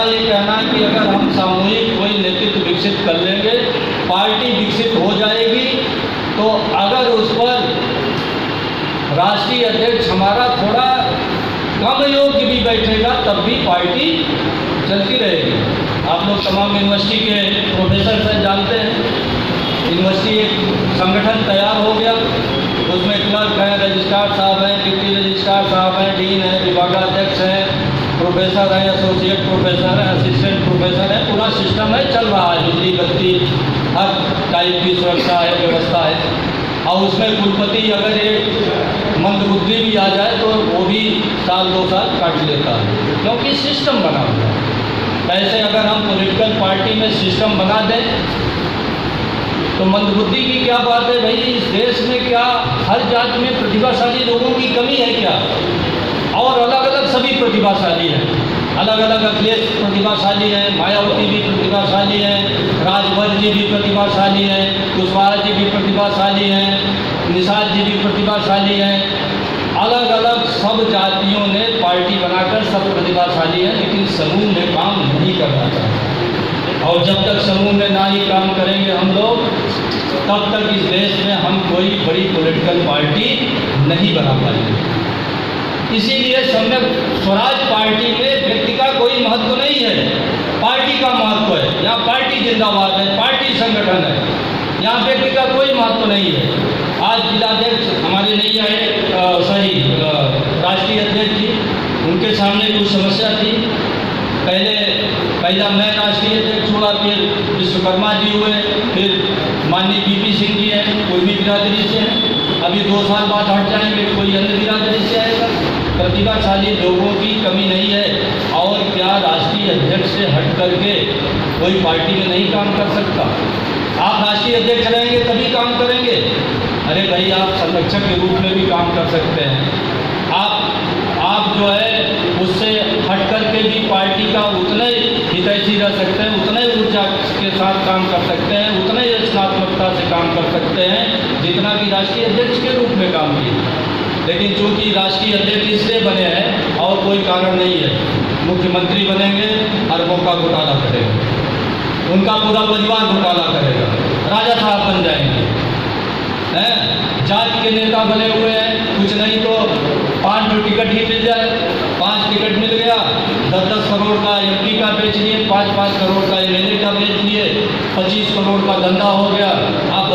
ये कहना है कि अगर हम सामूहिक कोई नेतृत्व विकसित कर लेंगे, पार्टी विकसित हो जाएगी, तो अगर उस पर राष्ट्रीय अध्यक्ष हमारा थोड़ा कम योग्य भी बैठेगा तब भी पार्टी चलती रहेगी। आप लोग तमाम यूनिवर्सिटी के प्रोफेसर से जानते हैं, यूनिवर्सिटी एक संगठन तैयार हो गया, उसमें क्लर्क हैं, रजिस्ट्रार साहब हैं, डिप्टी रजिस्ट्रार साहब हैं, डीन है, विभागाध्यक्ष हैं, प्रोफेसर है, एसोसिएट प्रोफेसर है, असिस्टेंट प्रोफेसर है, पूरा सिस्टम है, चल रहा है, बिजली बत्ती हर टाइप की सुरक्षा है, व्यवस्था है। और उसमें कुलपति अगर एक मंदबुद्धि भी आ जाए तो वो भी साल 2 साल काट लेता है, क्योंकि सिस्टम बना हुआ है। ऐसे अगर हम पॉलिटिकल पार्टी में सिस्टम बना दें तो मंदबुद्धि की क्या बात है भाई? इस देश में क्या हर जात में प्रतिभाशाली लोगों की कमी है क्या? और अलग अलग सभी प्रतिभाशाली हैं, अलग अलग अखिलेश प्रतिभाशाली हैं, मायावती भी प्रतिभाशाली हैं, राजभर जी भी प्रतिभाशाली हैं, कुशवाहा जी भी प्रतिभाशाली हैं, निषाद जी भी प्रतिभाशाली हैं। अलग अलग सब जातियों ने पार्टी बनाकर सब प्रतिभाशाली हैं, लेकिन समूह में काम नहीं करना चाहते। और जब तक समूह में ना ही काम करेंगे हम लोग, तब तक इस देश में हम कोई बड़ी पॉलिटिकल पार्टी नहीं बना पाएंगे। इसीलिए सम्यक स्वराज पार्टी में व्यक्ति का कोई महत्व नहीं है, पार्टी का महत्व है। यहाँ पार्टी जिंदाबाद है, पार्टी संगठन है, यहाँ व्यक्ति का कोई महत्व नहीं है। आज जिलाध्यक्ष हमारे नहीं आए, राष्ट्रीय अध्यक्ष जी, उनके सामने कुछ समस्या थी। पहला मैं राष्ट्रीय अध्यक्ष हुआ, फिर विश्वकर्मा जी हुए, फिर माननीय पीपी सिंह जी हैं, कोई भी बिरादरी से हैं, अभी 2 साल बाद हट जाएंगे, कोई अन्य बिरादरी से आएगा। प्रतिभाशाली लोगों की कमी नहीं है। और क्या राष्ट्रीय अध्यक्ष से हट करके कोई पार्टी में नहीं काम कर सकता? आप राष्ट्रीय अध्यक्ष रहेंगे तभी काम करेंगे। अरे भाई, आप संरक्षक के रूप में भी काम कर सकते हैं। आप जो है उससे हट करके भी पार्टी का उतने हितैषी रह सकते हैं, उतने ऊर्जा के साथ काम कर सकते हैं, उतने रचनात्मकता से काम कर सकते हैं जितना कि राष्ट्रीय अध्यक्ष के रूप में काम किए। लेकिन चूंकि राष्ट्रीय अध्यक्ष इसलिए बने हैं और कोई कारण नहीं है, मुख्यमंत्री बनेंगे, अरबों का घोटाला करेंगे, उनका पूरा परिवार घोटाला करेगा, राजा साहब बन जाएंगे, जाति के नेता बने हुए हैं, कुछ नहीं तो 5 टिकट ही मिल जाए, 5 टिकट मिल गया, 10-10 करोड़ का एमपी का बेच लिए, 5-5 करोड़ का एमएलए का बेच लिए, 25 करोड़ का धंधा हो गया। आप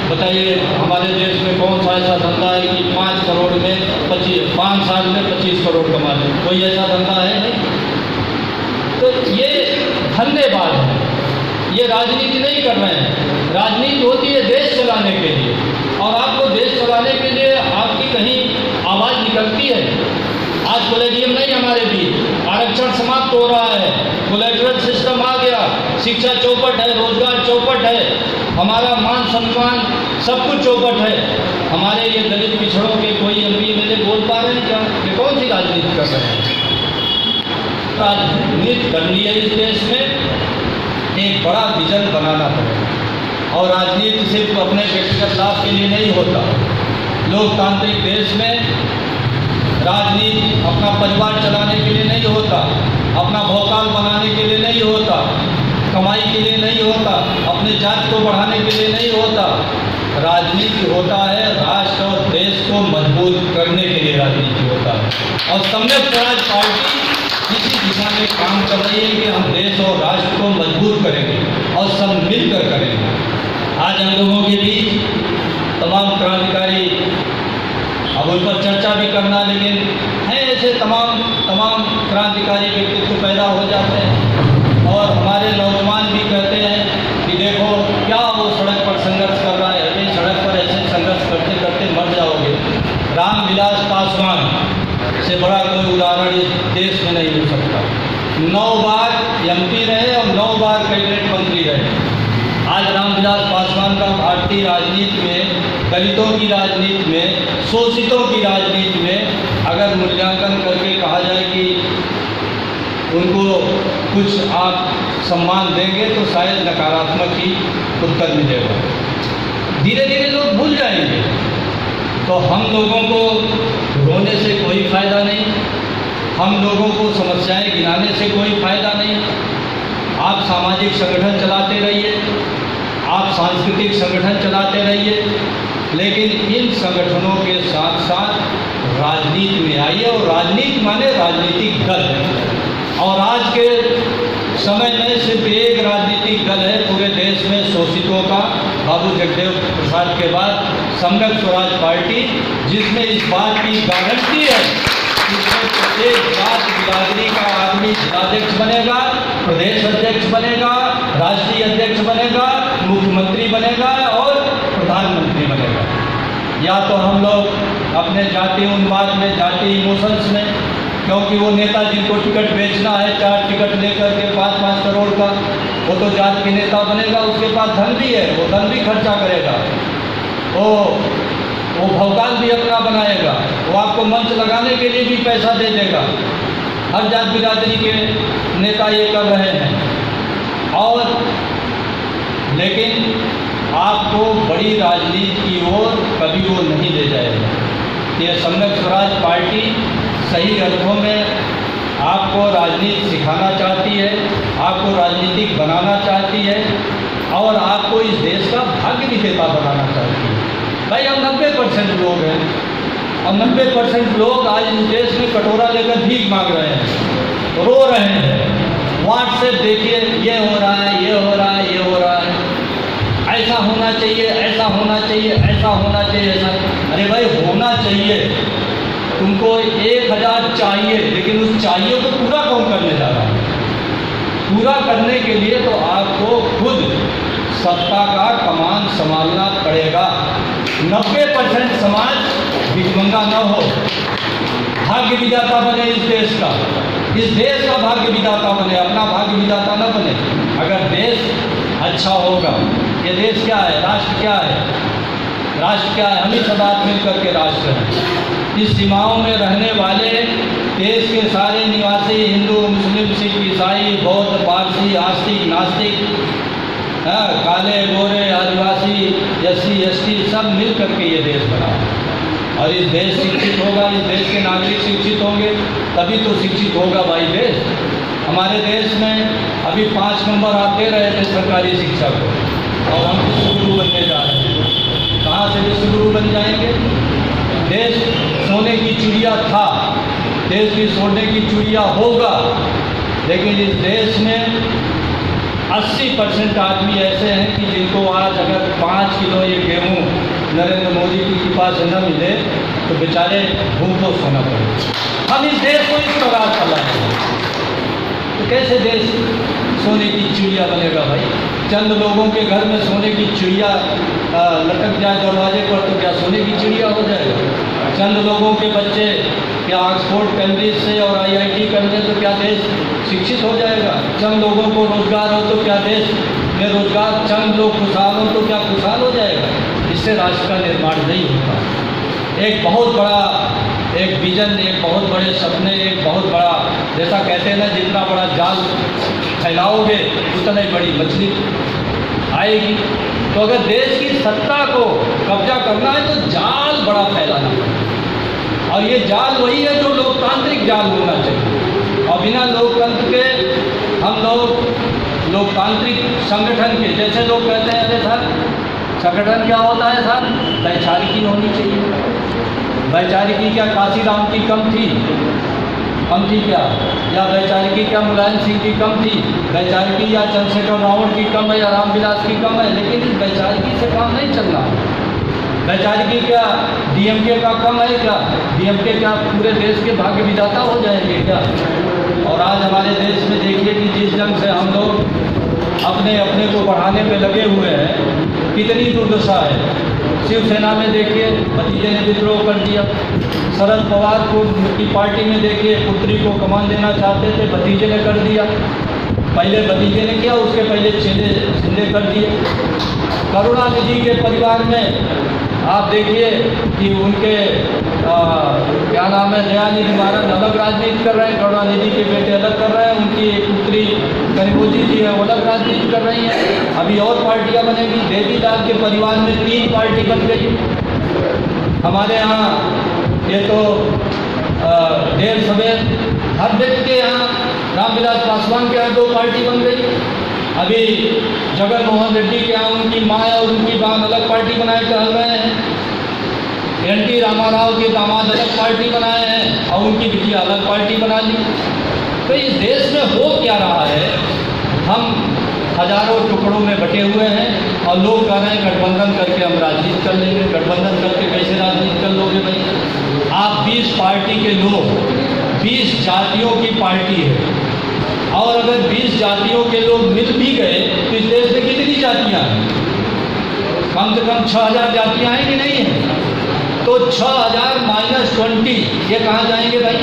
बताइए हमारे देश में कौन सा ऐसा धंधा है कि 5 करोड़ में 5 साल में 25 करोड़ कमा ले? कोई ऐसा धंधा है नहीं। तो ये धंधेबाज है, ये राजनीति नहीं कर रहे हैं। राजनीति होती है देश चलाने के लिए, और आपको देश चलाने के लिए आपकी कहीं आवाज़ निकलती है। आज कोलेजियम नहीं हमारे बीच, आरक्षण समाप्त हो रहा है, कोलेटरल सिस्टम आ गया, शिक्षा चौपट है, रोजगार चौपट है, हमारा मान सम्मान सब कुछ चौपट है। हमारे ये दलित पिछड़ों के कोई एमपी एमएलए बोल पा रहे हैं क्या? ये कौन सी राजनीति कर रहे हैं? राजनीति करनी है इस देश में, एक बड़ा विजन बनाना पड़ेगा। और राजनीति सिर्फ अपने व्यक्तिगत लाभ के लिए नहीं होता। लोकतांत्रिक देश में राजनीति अपना परिवार चलाने के लिए नहीं होता, अपना भौकाल बनाने के लिए नहीं होता, कमाई के लिए नहीं होता, अपने जाति को बढ़ाने के लिए नहीं होता। राजनीति होता है राष्ट्र और देश को मजबूत करने के लिए राजनीति होता है। और सम्यक स्वराज पार्टी इसी दिशा में काम कर रही है कि हम देश और राष्ट्र को मजबूत करेंगे और सब मिलकर करेंगे। आज हम लोगों के बीच तमाम क्रांतिकारी, अब उन पर चर्चा भी करना, लेकिन हैं ऐसे तमाम क्रांतिकारी व्यक्तित्व पैदा हो जाते हैं। और हमारे नौजवान भी कहते हैं कि देखो क्या वो सड़क पर संघर्ष कर रहा है, अभी सड़क पर ऐसे संघर्ष करते करते मर जाओगे। रामविलास पासवान से बड़ा कोई उदाहरण इस देश में नहीं हो सकता। 9 बार एमपी रहे और 9 बार कैबिनेट मंत्री रहे। आज रामविलास पासवान का भारतीय राजनीति में, दलितों की राजनीति में, शोषितों की राजनीति में अगर मूल्यांकन करके कहा जाए कि उनको कुछ आप सम्मान देंगे तो शायद नकारात्मक ही उत्तर मिलेगा। धीरे धीरे लोग भूल जाएंगे। तो हम लोगों को रोने से कोई फ़ायदा नहीं, हम लोगों को समस्याएं गिनाने से कोई फ़ायदा सामाजिक संगठन चलाते रहिए, आप सांस्कृतिक संगठन चलाते रहिए, लेकिन इन संगठनों के साथ साथ राजनीति में आइए। और राजनीति माने राजनीतिक दल है। और आज के समय में सिर्फ एक राजनीतिक दल है पूरे देश में शोषितों का, बाबू जगदेव प्रसाद के बाद सम्यक स्वराज पार्टी, जिसमें इस बात की गारंटी है कि प्रत्येक जात बिरादरी का आदमी जिलाध्यक्ष बनेगा, प्रदेश अध्यक्ष बनेगा, राष्ट्रीय अध्यक्ष बनेगा, मुख्यमंत्री बनेगा और प्रधानमंत्री बनेगा। या तो हम लोग अपने जाति उन्माद में, जाति इमोशंस में, क्योंकि वो नेता जिनको टिकट बेचना है 4 टिकट लेकर के 5-5 करोड़ का, वो तो जात के नेता बनेगा, उसके पास धन भी है, वो धन भी खर्चा करेगा, वो भौकाल भी अपना बनाएगा, वो आपको मंच लगाने के लिए भी पैसा दे देगा। हर जात बिरादरी के नेता ये कर रहे हैं। और लेकिन आपको बड़ी राजनीति की ओर कभी वो नहीं ले जाएगा। ये सम्यक स्वराज पार्टी सही अर्थों में आपको राजनीति सिखाना चाहती है, आपको राजनीतिक बनाना चाहती है और आपको इस देश का भाग्य विजेता बनाना चाहती है। भाई हम 90% लोग हैं और 90% लोग आज इस देश में कटोरा लेकर भीख मांग रहे हैं, रो रहे हैं। व्हाट्सएप देखिए, ये हो रहा है, ये हो रहा है, ये हो रहा है, ऐसा होना चाहिए, ऐसा होना चाहिए, ऐसा होना चाहिए, ऐसा। अरे भाई होना चाहिए, तुमको 1000 चाहिए, लेकिन उस चाहिए को पूरा कौन करने जा रहा है? पूरा करने के लिए तो आपको खुद सत्ता का कमान संभालना पड़ेगा। 90% समाज भिखमंगा न हो, भाग्य विधाता बने इस देश का, इस देश का भाग्य विधाता बने, अपना भाग्य विधाता न बने। अगर देश अच्छा होगा, ये देश क्या है, राष्ट्र क्या है, राष्ट्र क्या है? हम ही सब हाथ मिलकर के राष्ट्र हैं। इस सीमाओं में रहने वाले देश के सारे निवासी, हिंदू, मुस्लिम, सिख, ईसाई, बौद्ध, पारसी, आस्तिक, नास्तिक, काले, गोरे, आदिवासी, SC, ST सब मिल करके ये देश बना। और इस देश शिक्षित होगा, इस देश के नागरिक शिक्षित होंगे, तभी तो शिक्षित होगा भाई देश। हमारे देश में अभी 5 नंबर आप दे रहे थे सरकारी शिक्षा को, और हम विश्वगुरु बनने जा रहे हैं। कहाँ से विश्वगुरु बन जाएंगे? देश सोने की चिड़िया था, देश भी सोने की चिड़िया होगा, लेकिन इस देश में 80% आदमी ऐसे हैं कि जिनको आज अगर 5 किलो ये गेहूँ नरेंद्र मोदी की कृपा से न मिले तो बेचारे भूखों सोना पड़े। हम इस देश को इस प्रकार चलाएंगे तो कैसे देश सोने की चिड़िया बनेगा भाई? चंद लोगों के घर में सोने की चिड़िया लटक जाए दरवाजे पर तो क्या सोने की चिड़िया हो जाएगा? चंद लोगों के बच्चे क्या ऑक्सफोर्ड, कैम्ब्रिज से और IIT कर लें तो क्या देश शिक्षित हो जाएगा? चंद लोगों को रोजगार हो तो क्या देश में रोजगार, चंद लोग खुशहाल हो तो क्या खुशहाल हो जाएगा? इससे राष्ट्र का निर्माण नहीं होता। एक बहुत बड़ा एक विजन, एक बहुत बड़े सपने, एक बहुत बड़ा, जैसा कहते हैं ना, जितना बड़ा जाल फैलाओगे उतना ही बड़ी मछली आएगी। तो अगर देश की सत्ता को कब्जा करना है तो जाल बड़ा फैलाना पड़ेगा, और ये जाल वही है जो लोकतांत्रिक जाल होना चाहिए। और बिना लोकतंत्र के हम लोग लोकतांत्रिक संगठन के, जैसे लोग कहते हैं अरे सर संगठन क्या होता है सर? वैचारिकी होनी चाहिए। वैचारिकी क्या काशीराम की कम थी क्या? या वैचारिकी क्या मुलायम सिंह की कम थी? वैचारिकी या चंद्रशेखर रावण की कम है या रामविलास की कम है? लेकिन इस वैचारिकी से काम नहीं चलना। वैचारिकी क्या DMK का कम है क्या? DMK क्या पूरे देश के भाग्य विधाता हो जाएंगे क्या? और आज हमारे देश में देखिए कि जिस ढंग से हम लोग अपने को बढ़ाने में लगे हुए हैं, कितनी दुर्दशा है। शिवसेना में देखिए भतीजे ने विद्रोह कर दिया, शरद पवार को की पार्टी में देखिए पुत्री को कमान देना चाहते थे, भतीजे ने कर दिया। पहले भतीजे ने किया, उसके पहले शिंदे कर दिए। करुणानिधि के परिवार में आप देखिए कि उनके क्या नाम है, दयानिधि महाराज अलग राजनीति कर रहे हैं, करुणानिधि के बेटे अलग कर रहे हैं, उनकी पुत्री कनिमोझी जी है वो अलग राजनीति कर रही हैं। अभी और पार्टियां बनेगी। देवीलाल के परिवार में 3 पार्टी बन गई। हमारे यहाँ ये तो देर सवेर हर व्यक्ति के यहाँ, रामविलास पासवान के यहाँ 2 पार्टी बन गई। अभी जगन मोहन रेड्डी के यहाँ उनकी माँ और उनकी बहन अलग पार्टी बनाए टहल रहे हैं, एन.टी. रामाराव के दामाद अलग पार्टी बनाए हैं और उनकी बिटिया अलग पार्टी बना ली। तो इस देश में हो क्या रहा है? हम हजारों टुकड़ों में बटे हुए हैं और लोग कह रहे हैं गठबंधन करके हम राजनीति कर लेंगे। गठबंधन करके कैसे राजनीति कर लोगे भाई? आप 20 पार्टी के लोग, 20 जातियों की पार्टी है, और अगर 20 जातियों के लोग मिल भी गए तो इस देश में कितनी जातियाँ हैं? कम से कम 6000 जातियाँ हैं कि नहीं हैं? तो 6000 - 20 ये कहाँ जाएंगे भाई?